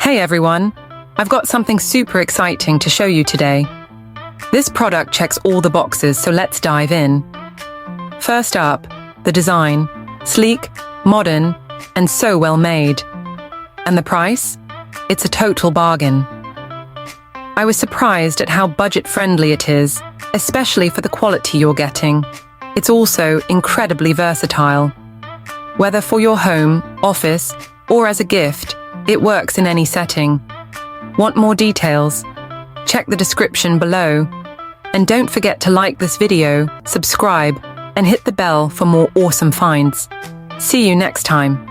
Hey everyone, I've got something super exciting to show you today. This product checks all the boxes, so let's dive in. First up, the design. Sleek, modern, and so well made. And the price? It's a total bargain. I was surprised at how budget-friendly it is, especially for the quality you're getting. It's also incredibly versatile. Whether for your home, office, or as a gift, it works in any setting. Want more details? Check the description below. And don't forget to like this video, subscribe, and hit the bell for more awesome finds. See you next time.